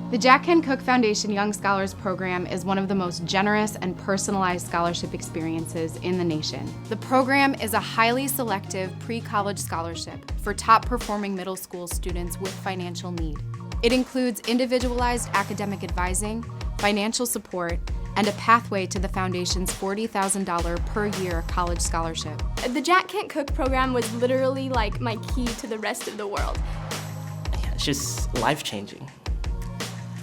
The Jack Kent Cooke Foundation Young Scholars Program is one of the most generous and personalized scholarship experiences in the nation. The program is a highly selective pre-college scholarship for top-performing middle school students with financial need. It includes individualized academic advising, financial support, and a pathway to the Foundation's $40,000 per year college scholarship. The Jack Kent Cooke program was literally like my key to the rest of the world. Yeah, it's just life-changing.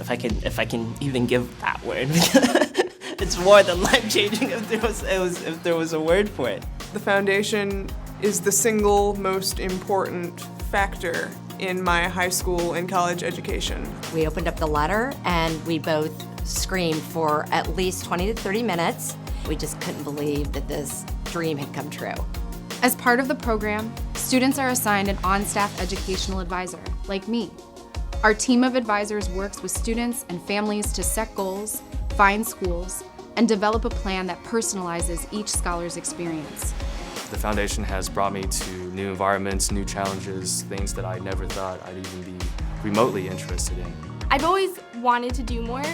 If I can even give that word, it's more than life-changing if there was a word for it. The foundation is the single most important factor in my high school and college education. We opened up the letter and we both screamed for at least 20 to 30 minutes. We just couldn't believe that this dream had come true. As part of the program, students are assigned an on-staff educational advisor, like me. Our team of advisors works with students and families to set goals, find schools, and develop a plan that personalizes each scholar's experience. The foundation has brought me to new environments, new challenges, things that I never thought I'd even be remotely interested in. I've always wanted to do more,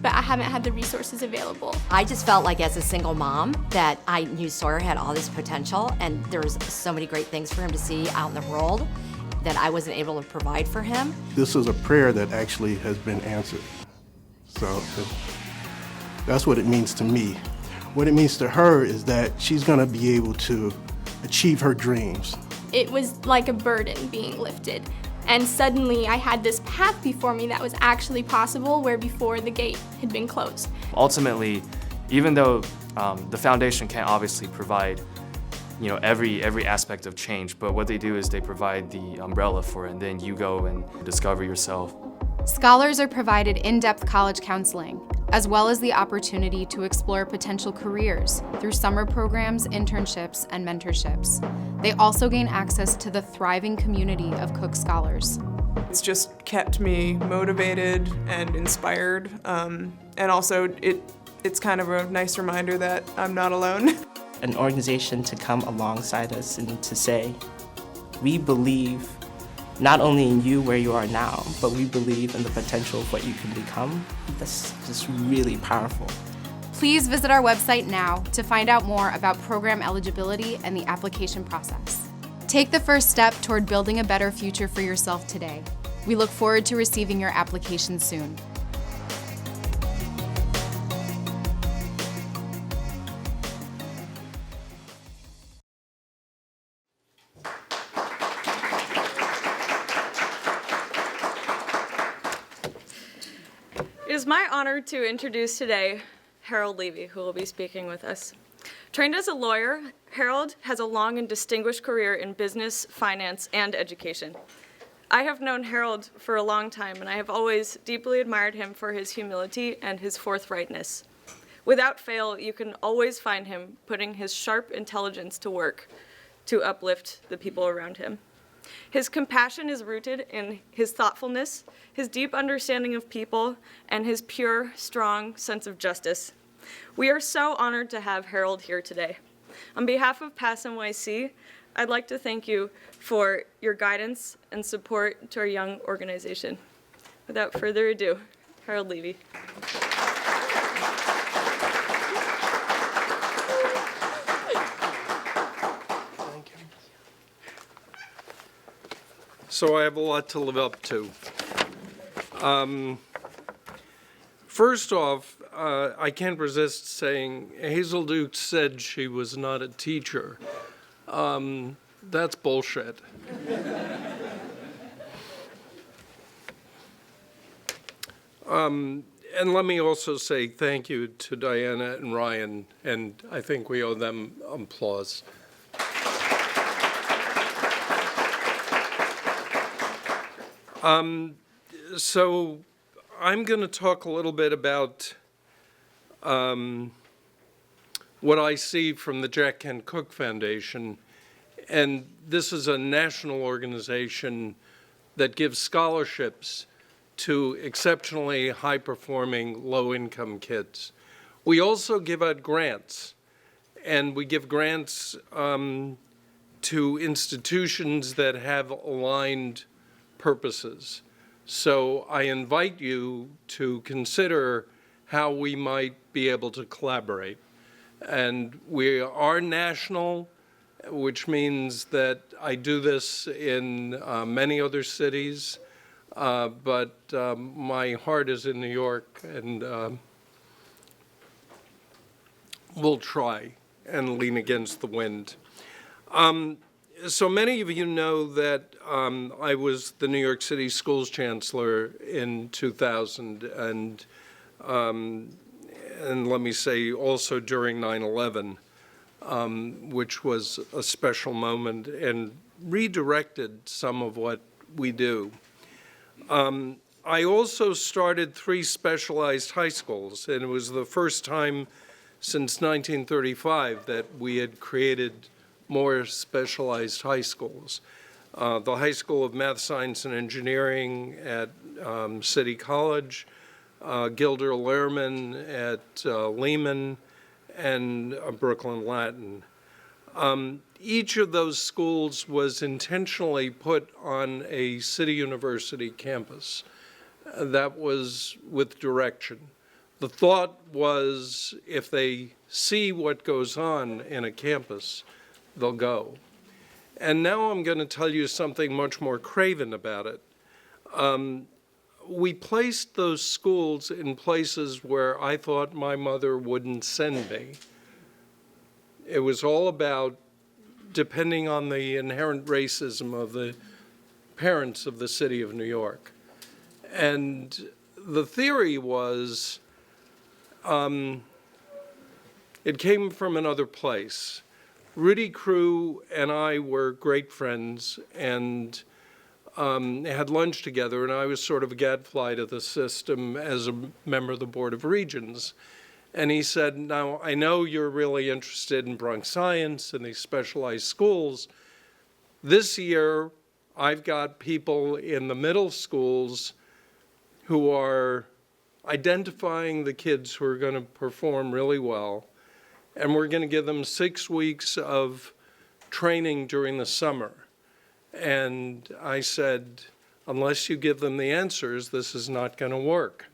but I haven't had the resources available. I just felt like as a single mom that I knew Sawyer had all this potential and there was so many great things for him to see out in the world that I wasn't able to provide for him. This is a prayer that actually has been answered. So that's what it means to me. What it means to her is that she's gonna be able to achieve her dreams. It was like a burden being lifted. And suddenly I had this path before me that was actually possible where before the gate had been closed. Ultimately, even though the foundation can't obviously provide every aspect of change, but what they do is they provide the umbrella for it, and then you go and discover yourself. Scholars are provided in-depth college counseling, as well as the opportunity to explore potential careers through summer programs, internships, and mentorships. They also gain access to the thriving community of Cooke scholars. It's just kept me motivated and inspired, and also it's kind of a nice reminder that I'm not alone. An organization to come alongside us and to say, we believe not only in you where you are now, but we believe in the potential of what you can become. That's just really powerful. Please visit our website now to find out more about program eligibility and the application process. Take the first step toward building a better future for yourself today. We look forward to receiving your application soon. It is my honor to introduce today Harold Levy, who will be speaking with us. Trained as a lawyer, Harold has a long and distinguished career in business, finance, and education. I have known Harold for a long time, and I have always deeply admired him for his humility and his forthrightness. Without fail, you can always find him putting his sharp intelligence to work to uplift the people around him. His compassion is rooted in his thoughtfulness, his deep understanding of people, and his pure, strong sense of justice. We are so honored to have Harold here today. On behalf of PASSNYC, I'd like to thank you for your guidance and support to our young organization. Without further ado, Harold Levy. So I have a lot to live up to. First off, I can't resist saying Hazel Dukes said she was not a teacher. That's bullshit. And let me also say thank you to Diana and Ryan, and I think we owe them applause. So I'm going to talk a little bit about what I see from the Jack Kent Cooke Foundation. And this is a national organization that gives scholarships to exceptionally high-performing, low-income kids. We also give out grants, and we give grants to institutions that have aligned purposes. So I invite you to consider how we might be able to collaborate. And we are national, which means that I do this in many other cities, but my heart is in New York, and we'll try and lean against the wind. So many of you know that I was the New York City Schools Chancellor in 2000, and let me say also during 9/11, which was a special moment and redirected some of what we do. I also started 3 specialized high schools, and it was the first time since 1935 that we had created more specialized high schools. The High School of Math, Science, and Engineering at City College, Gilder Lehrman at Lehman, and Brooklyn Latin. Each of those schools was intentionally put on a City University campus. That was with direction. The thought was if they see what goes on in a campus, they'll go. And now I'm going to tell you something much more craven about it. We placed those schools in places where I thought my mother wouldn't send me. It was all about depending on the inherent racism of the parents of the city of New York. And the theory was it came from another place. Rudy Crew and I were great friends and had lunch together, and I was sort of a gadfly to the system as a member of the Board of Regents. And he said, now, I know you're really interested in Bronx science and these specialized schools. This year, I've got people in the middle schools who are identifying the kids who are going to perform really well, and we're going to give them 6 weeks of training during the summer. And I said, unless you give them the answers, this is not going to work.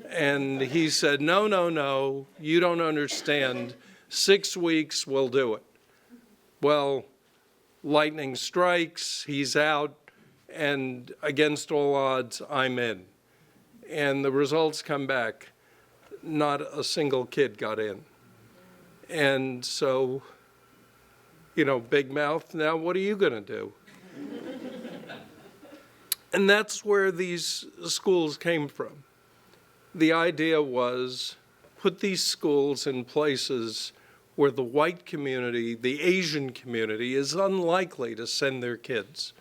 And he said, no, no, no, you don't understand. 6 weeks will do it. Well, lightning strikes, he's out, and against all odds, I'm in. And the results come back. Not a single kid got in. And so, you know, big mouth, now what are you going to do? And that's where these schools came from. The idea was put these schools in places where the white community, the Asian community, is unlikely to send their kids.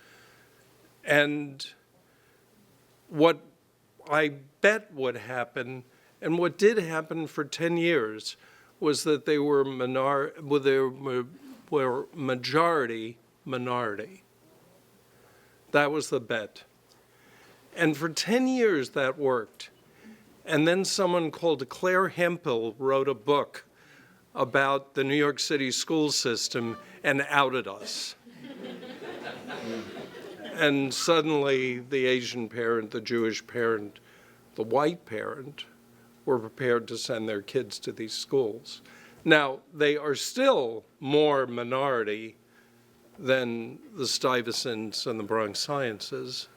And what I bet would happen, and what did happen for 10 years, was that they were majority minority. That was the bet. And for 10 years that worked. And then someone called Claire Hempel wrote a book about the New York City school system and outed us. And suddenly the Asian parent, the Jewish parent, the white parent were prepared to send their kids to these schools. Now, they are still more minority than the Stuyvesants and the Bronx Sciences,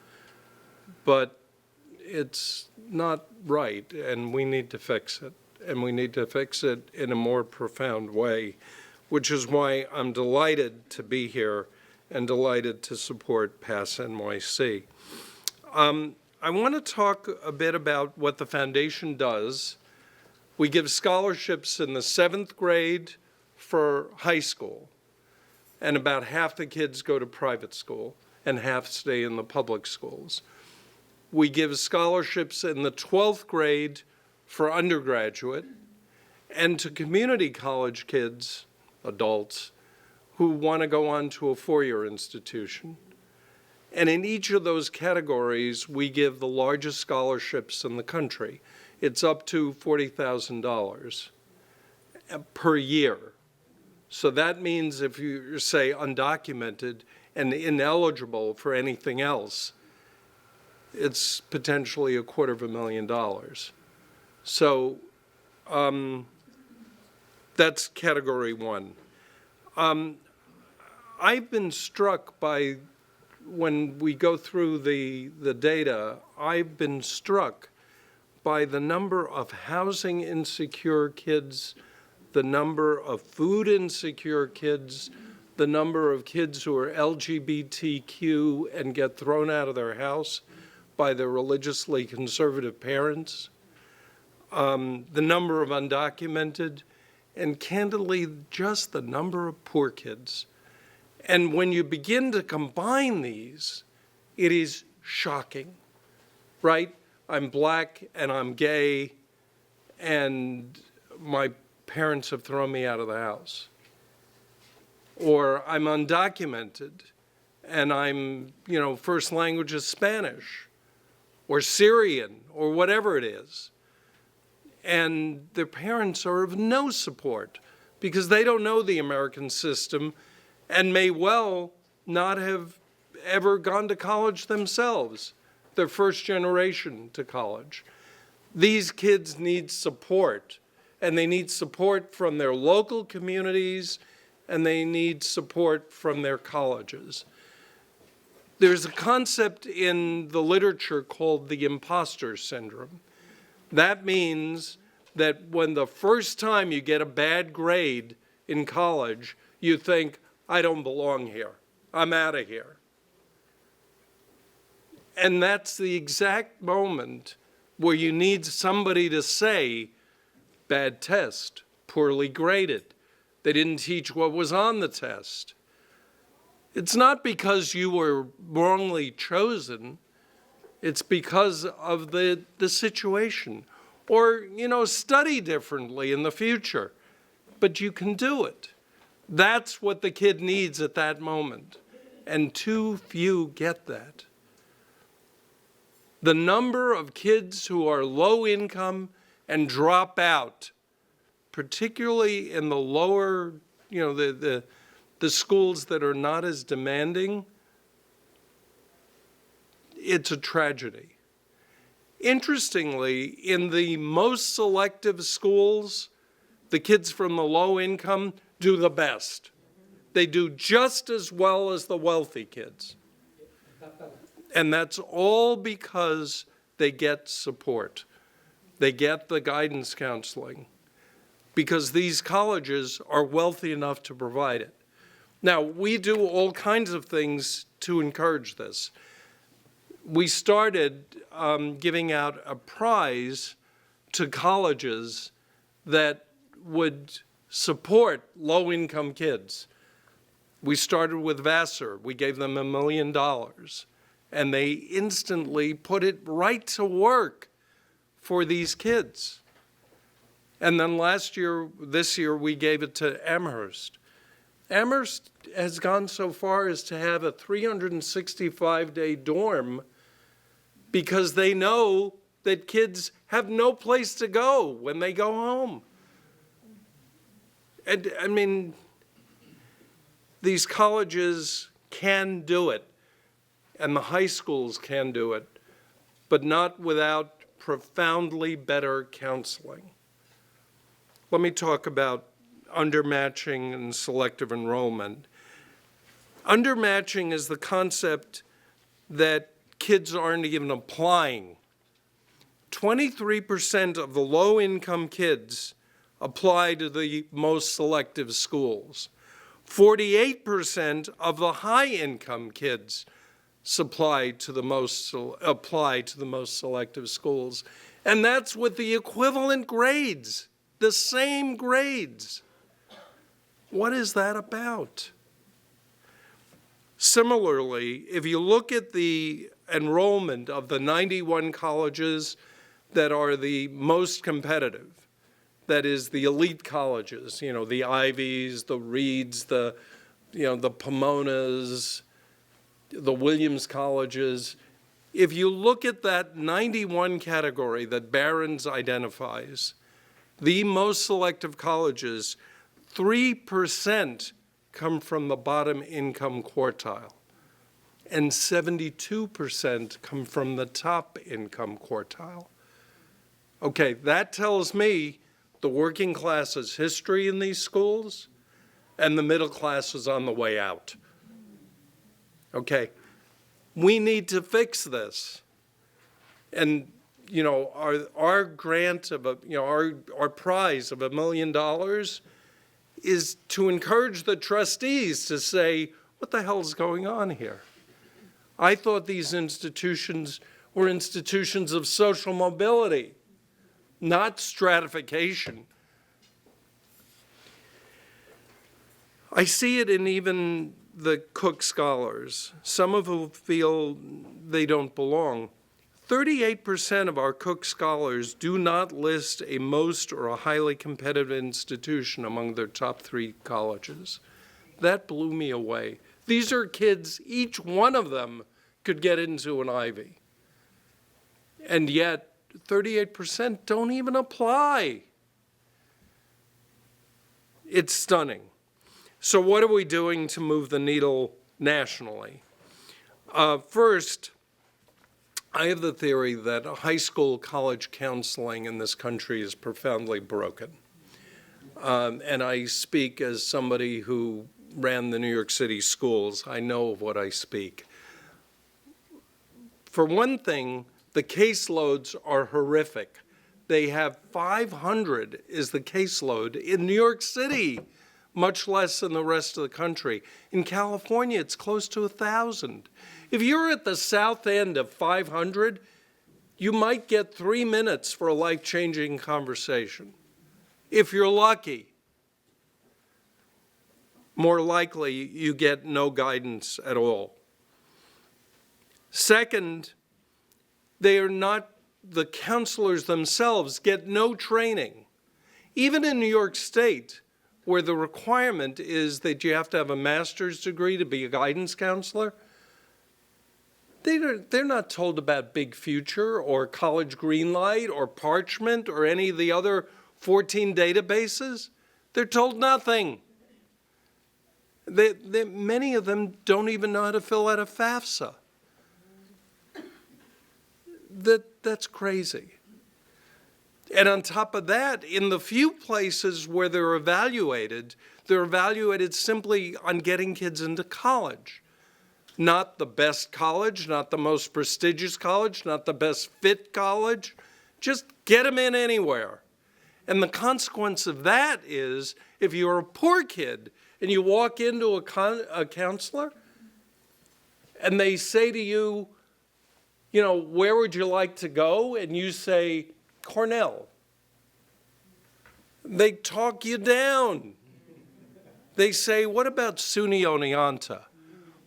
but it's not right, and we need to fix it. And we need to fix it in a more profound way, which is why I'm delighted to be here and delighted to support PASSNYC. I want to talk a bit about what the foundation does. We give scholarships in the 7th grade for high school, and about half the kids go to private school and half stay in the public schools. We give scholarships in the 12th grade for undergraduate and to community college kids, adults, who want to go on to a 4-year institution. And in each of those categories, we give the largest scholarships in the country. It's up to $40,000 per year. So that means if you say undocumented and ineligible for anything else, it's potentially $250,000. So that's category one. I've been struck by, when we go through the data, I've been struck by the number of housing insecure kids, the number of food insecure kids, the number of kids who are LGBTQ and get thrown out of their house by their religiously conservative parents, the number of undocumented, and candidly, just the number of poor kids. And when you begin to combine these, it is shocking, right? I'm black and I'm gay and my parents have thrown me out of the house. Or I'm undocumented and I'm, first language is Spanish or Syrian or whatever it is. And their parents are of no support because they don't know the American system and may well not have ever gone to college themselves, their first generation to college. These kids need support, and they need support from their local communities, and they need support from their colleges. There's a concept in the literature called the imposter syndrome. That means that when the first time you get a bad grade in college, you think, I don't belong here. I'm out of here. And that's the exact moment where you need somebody to say, bad test, poorly graded. They didn't teach what was on the test. It's not because you were wrongly chosen. It's because of the situation. Or, study differently in the future. But you can do it. That's what the kid needs at that moment. And too few get that. The number of kids who are low income and drop out, particularly in the lower, the schools that are not as demanding, it's a tragedy. Interestingly, in the most selective schools, the kids from the low income do the best. They do just as well as the wealthy kids. And that's all because they get support. They get the guidance counseling because these colleges are wealthy enough to provide it. Now, we do all kinds of things to encourage this. We started giving out a prize to colleges that would support low-income kids. We started with Vassar. We gave them $1 million. And they instantly put it right to work for these kids. And then this year, we gave it to Amherst. Amherst has gone so far as to have a 365-day dorm because they know that kids have no place to go when they go home. And I mean, these colleges can do it, and the high schools can do it, but not without profoundly better counseling. Let me talk about undermatching and selective enrollment. Undermatching is the concept that kids aren't even applying. 23% of the low-income kids apply to the most selective schools. 48% of the high-income kids apply to the most selective schools. And that's with the equivalent grades, the same grades. What is that about? Similarly, if you look at the enrollment of the 91 colleges that are the most competitive, that is the elite colleges, the Ivies, the Reeds, the Pomonas, the Williams colleges. If you look at that 91 category that Barron's identifies, the most selective colleges, 3% come from the bottom income quartile. and 72% come from the top income quartile. Okay, that tells me the working class is history in these schools, and the middle class is on the way out. Okay, we need to fix this. And, you know, our grant of, our prize of $1 million is to encourage the trustees to say, what the hell is going on here? I thought these institutions were institutions of social mobility, not stratification. I see it in even the Cooke scholars, some of whom feel they don't belong. 38% of our Cooke scholars do not list a most or a highly competitive institution among their top 3 colleges. That blew me away. These are kids, each one of them could get into an Ivy. And yet, 38% don't even apply. It's stunning. So what are we doing to move the needle nationally? First, I have the theory that high school college counseling in this country is profoundly broken. And I speak as somebody who ran the New York City schools. I know of what I speak. For one thing, the caseloads are horrific. They have 500 is the caseload in New York City, much less in the rest of the country. In California, it's close to 1,000. If you're at the south end of 500, you might get 3 minutes for a life-changing conversation. If you're lucky, more likely you get no guidance at all. Second, the counselors themselves get no training. Even in New York State, where the requirement is that you have to have a master's degree to be a guidance counselor, they're not told about Big Future or College Greenlight or Parchment or any of the other 14 databases. They're told nothing. Many of them don't even know how to fill out a FAFSA. That's crazy. And on top of that, in the few places where they're evaluated simply on getting kids into college. Not the best college, not the most prestigious college, not the best fit college. Just get them in anywhere. And the consequence of that is, if you're a poor kid and you walk into a counselor and they say to you, you know, where would you like to go? And you say, Cornell. They talk you down. They say, what about SUNY Oneonta?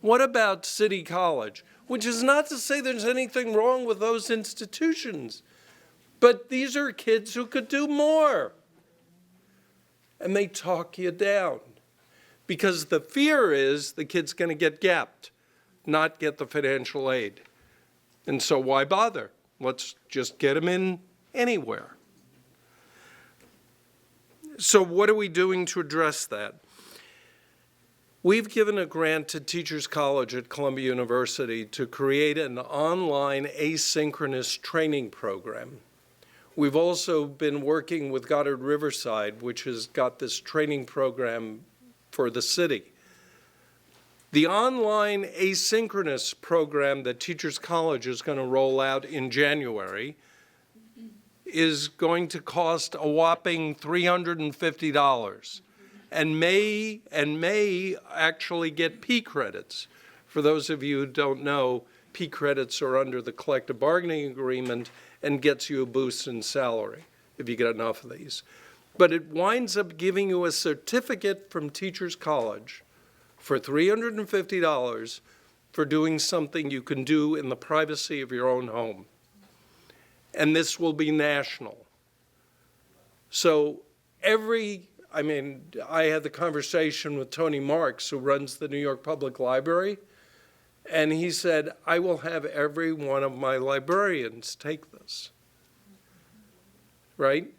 What about City College? Which is not to say there's anything wrong with those institutions, but these are kids who could do more. And they talk you down because the fear is the kid's going to get gapped, not get the financial aid. And so why bother? Let's just get them in anywhere. So what are we doing to address that? We've given a grant to Teachers College at Columbia University to create an online asynchronous training program. We've also been working with Goddard Riverside, which has got this training program for the city. The online asynchronous program that Teachers College is going to roll out in January is going to cost a whopping $350 and may actually get P credits. For those of you who don't know, P credits are under the collective bargaining agreement and gets you a boost in salary if you get enough of these. But it winds up giving you a certificate from Teachers College for $350 for doing something you can do in the privacy of your own home. And this will be national. So I had the conversation with Tony Marks, who runs the New York Public Library, and he said, I will have every one of my librarians take this, right?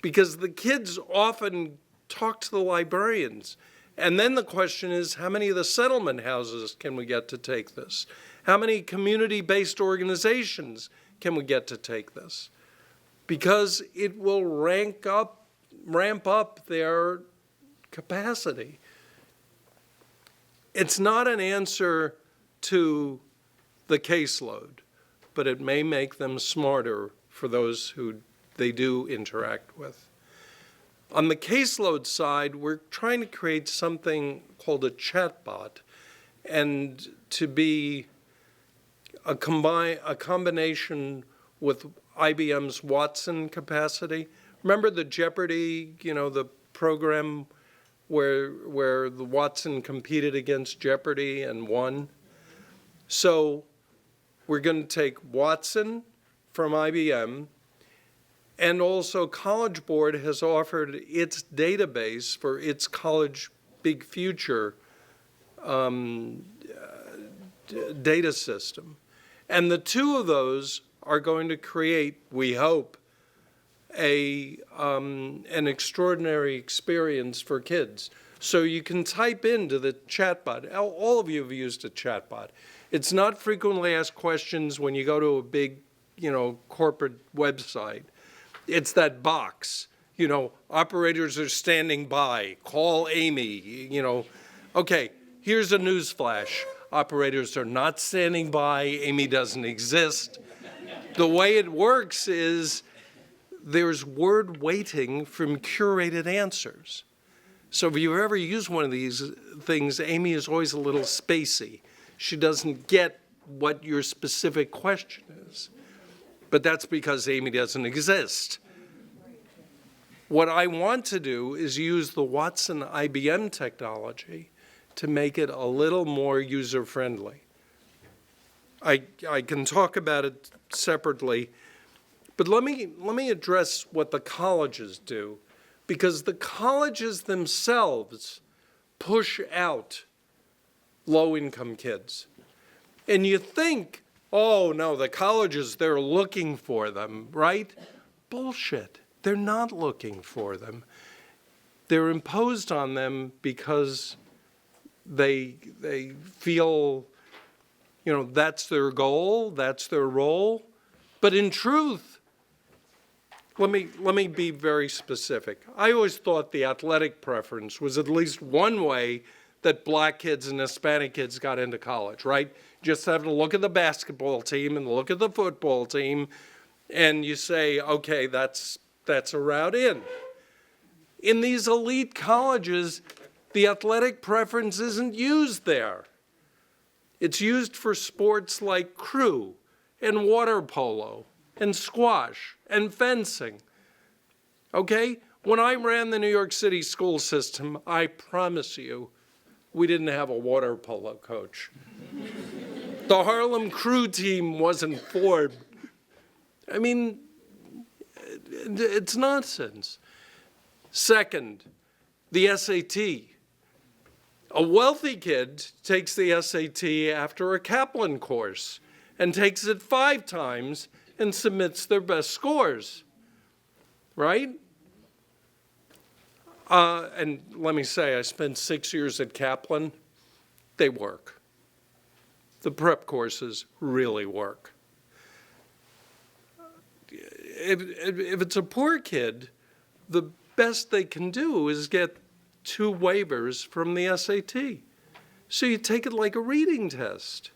Because the kids often talk to the librarians, And then the question is, how many of the settlement houses can we get to take this? How many community-based organizations can we get to take this? Because it will ramp up their capacity. It's not an answer to the caseload, but it may make them smarter for those who they do interact with. On the caseload side, we're trying to create something called a chatbot, and to be a combination with IBM's Watson capacity. Remember the Jeopardy, the program where the Watson competed against Jeopardy and won? So we're going to take Watson from IBM, and also College Board has offered its database for its College Big Future data system. And the two of those are going to create, we hope, an extraordinary experience for kids. So you can type into the chatbot. All of you have used a chatbot. It's not frequently asked questions when you go to a big, corporate website. It's that box, operators are standing by, call Amy, Okay, here's a news flash. Operators are not standing by, Amy doesn't exist. The way it works is there's word waiting from curated answers. So if you ever use one of these things, Amy is always a little spacey. She doesn't get what your specific question is. But that's because Amy doesn't exist. What I want to do is use the Watson IBM technology to make it a little more user-friendly. I can talk about it separately, but let me address what the colleges do, because the colleges themselves push out low-income kids. And you think, oh, no, the colleges, they're looking for them, right? Bullshit. They're not looking for them. They're imposed on them because they feel, that's their goal, that's their role. But in truth, let me be very specific. I always thought the athletic preference was at least one way that black kids and Hispanic kids got into college, right? Just have to look at the basketball team and look at the football team, and you say, okay, that's a route in. In these elite colleges, the athletic preference isn't used there. It's used for sports like crew and water polo and squash and fencing. Okay? When I ran the New York City school system, I promise you, we didn't have a water polo coach. The Harlem crew team wasn't formed. I mean, it's nonsense. Second, the SAT. A wealthy kid takes the SAT after a Kaplan course and takes it 5 times and submits their best scores, right? And let me say, I spent 6 years at Kaplan. They work. The prep courses really work. If it's a poor kid, the best they can do is get 2 waivers from the SAT. So you take it like a reading test.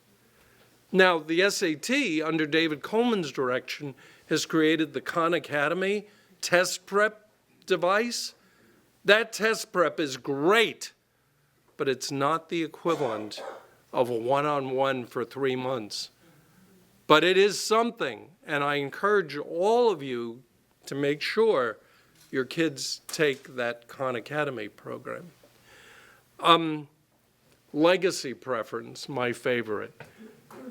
Now, the SAT, under David Coleman's direction, has created the Khan Academy test prep device. That test prep is great, but it's not the equivalent of a one-on-one for 3 months. But it is something, and I encourage all of you to make sure your kids take that Khan Academy program. Legacy preference, my favorite.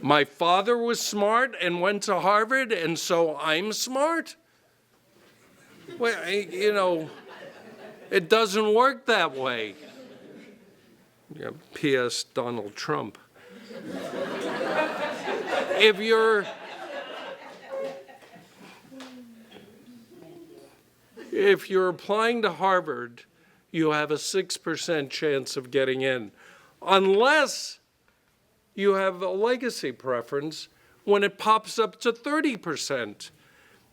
My father was smart and went to Harvard, and so I'm smart? Well, it doesn't work that way. Yeah, P.S. Donald Trump. If you're applying to Harvard, you have a 6% chance of getting in, unless you have a legacy preference when it pops up to 30%.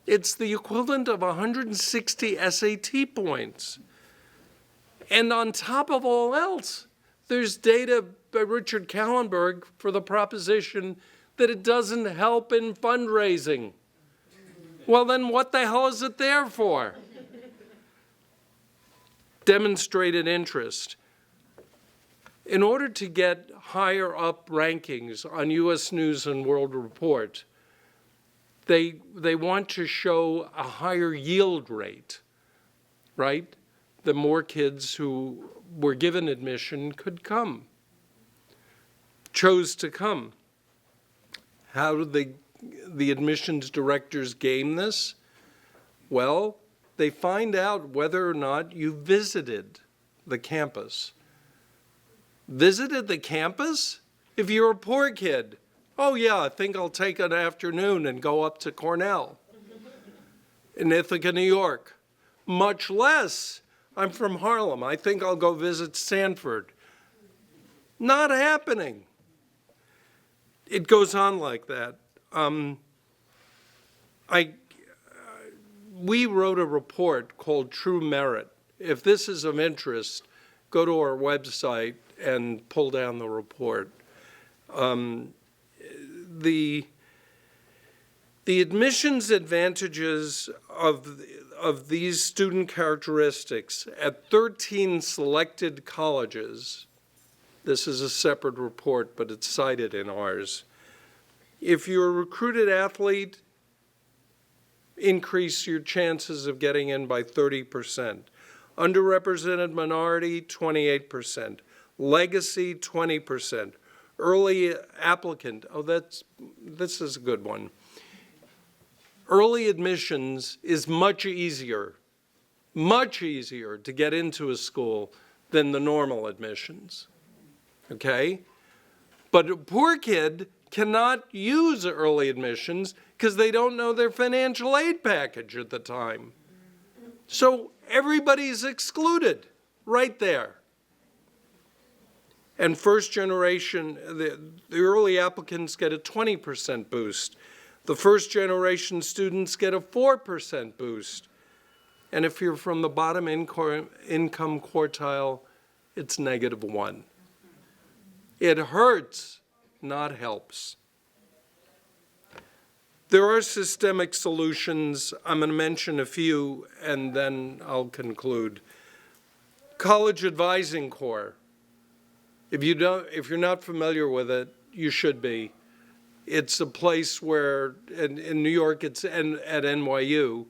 It's the equivalent of 160 SAT points. And on top of all else, there's data by Richard Kallenberg for the proposition that it doesn't help in fundraising. Well, then what the hell is it there for? Demonstrated interest. In order to get higher up rankings on U.S. News and World Report, they want to show a higher yield rate, right? The more kids who were given admission could come, chose to come. How do the admissions directors game this? Well, they find out whether or not you visited the campus. Visited the campus? If you're a poor kid, oh yeah, I think I'll take an afternoon and go up to Cornell in Ithaca, New York. Much less, I'm from Harlem, I think I'll go visit Stanford. Not happening. It goes on like that. We wrote a report called True Merit. If this is of interest, go to our website and pull down the report. The admissions advantages of these student characteristics at 13 selected colleges, this is a separate report, but it's cited in ours. If you're a recruited athlete, increase your chances of getting in by 30%. Underrepresented minority, 28%. Legacy, 20%. Early applicant, this is a good one. Early admissions is much easier to get into a school than the normal admissions, okay? But a poor kid cannot use early admissions because they don't know their financial aid package at the time. So everybody's excluded right there. And first generation, the early applicants get a 20% boost. The first generation students get a 4% boost. And if you're from the bottom income quartile, it's -1. It hurts, not helps. There are systemic solutions. I'm going to mention a few and then I'll conclude. College Advising Corps. If you're not familiar with it, you should be. It's a place where, in New York, it's at NYU,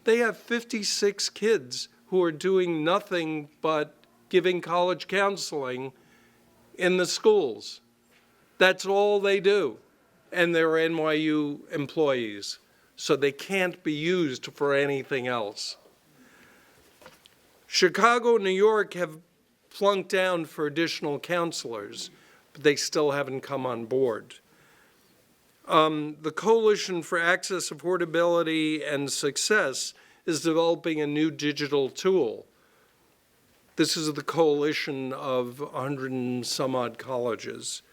they have 56 kids who are doing nothing but giving college counseling in the schools. That's all they do. And they're NYU employees, so they can't be used for anything else. Chicago and New York have flunked down for additional counselors, but they still haven't come on board. The Coalition for Access, Affordability, and Success is developing a new digital tool. This is the coalition of 100 and some odd colleges.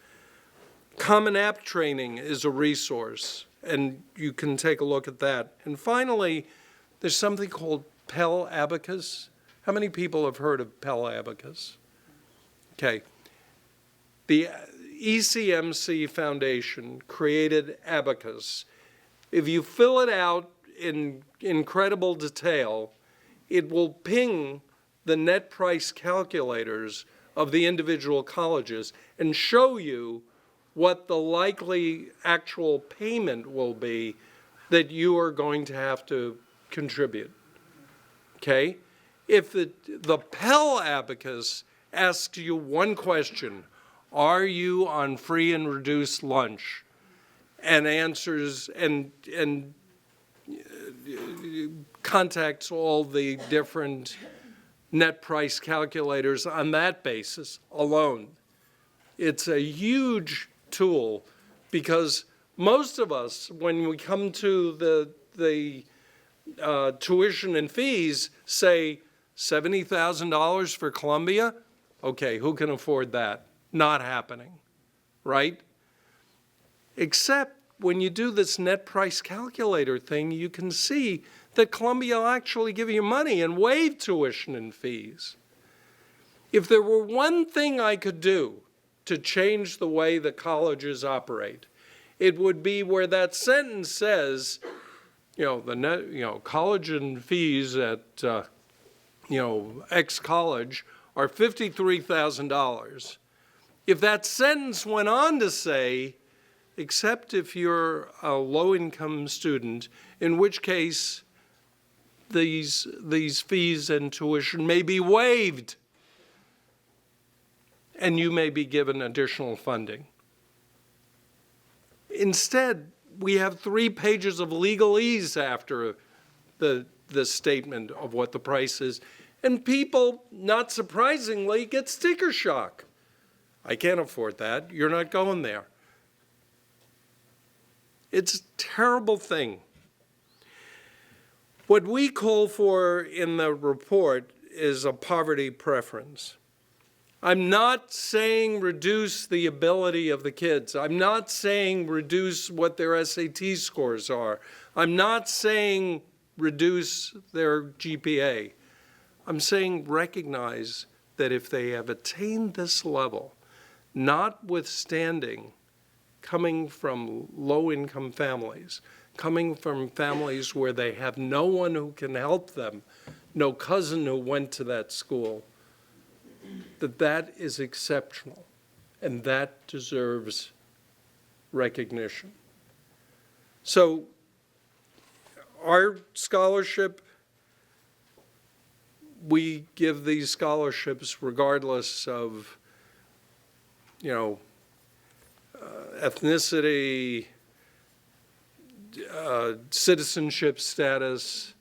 Common App Training is a resource, and you can take a look at that. And finally, there's something called Pell Abacus. How many people have heard of Pell Abacus? Okay. The ECMC Foundation created Abacus. If you fill it out in incredible detail, it will ping the net price calculators of the individual colleges and show you what the likely actual payment will be that you are going to have to contribute, okay? If the Pell Abacus asks you one question, are you on free and reduced lunch? And answers and contacts all the different net price calculators on that basis alone. It's a huge tool because most of us, when we come to the tuition and fees, say $70,000 for Columbia? Okay, who can afford that? Not happening, right? Except when you do this net price calculator thing, you can see that Columbia will actually give you money and waive tuition and fees. If there were one thing I could do to change the way the colleges operate, it would be where that sentence says, college and fees at, X college are $53,000. If that sentence went on to say, except if you're a low-income student, in which case these fees and tuition may be waived, and you may be given additional funding. Instead, we have 3 pages of legalese after the statement of what the price is, and people, not surprisingly, get sticker shock. I can't afford that. You're not going there. It's a terrible thing. What we call for in the report is a poverty preference. I'm not saying reduce the ability of the kids. I'm not saying reduce what their SAT scores are. I'm not saying reduce their GPA. I'm saying recognize that if they have attained this level, notwithstanding coming from low-income families, coming from families where they have no one who can help them, no cousin who went to that school, that is exceptional, and that deserves recognition. So our scholarship, we give these scholarships regardless of, ethnicity, citizenship status.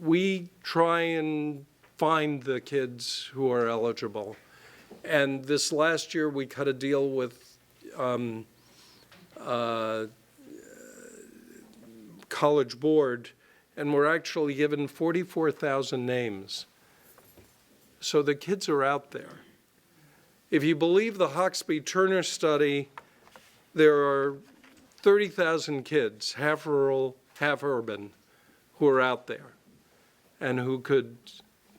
We try and find the kids who are eligible. And this last year, we cut a deal with College Board, and we're actually given 44,000 names. So the kids are out there. If you believe the Hoxby-Turner study, there are 30,000 kids, half rural, half urban, who are out there and who could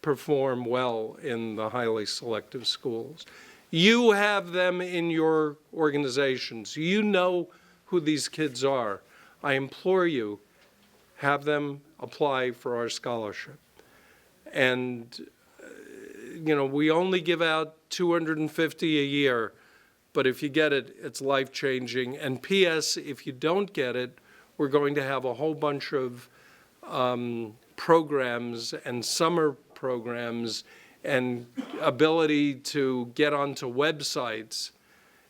perform well in the highly selective schools. You have them in your organizations. You know who these kids are. I implore you, have them apply for our scholarship. And, we only give out 250 a year, but if you get it, it's life-changing. And P.S., if you don't get it, we're going to have a whole bunch of programs and summer programs and ability to get onto websites.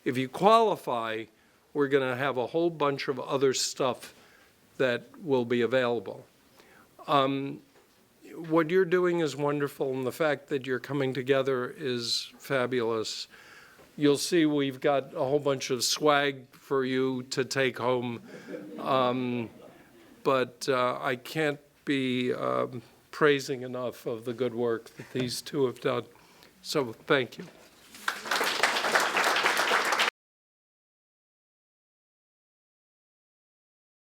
If you qualify, we're going to have a whole bunch of other stuff that will be available. What you're doing is wonderful, and the fact that you're coming together is fabulous. You'll see we've got a whole bunch of swag for you to take home, but I can't be praising enough of the good work that these two have done. So thank you.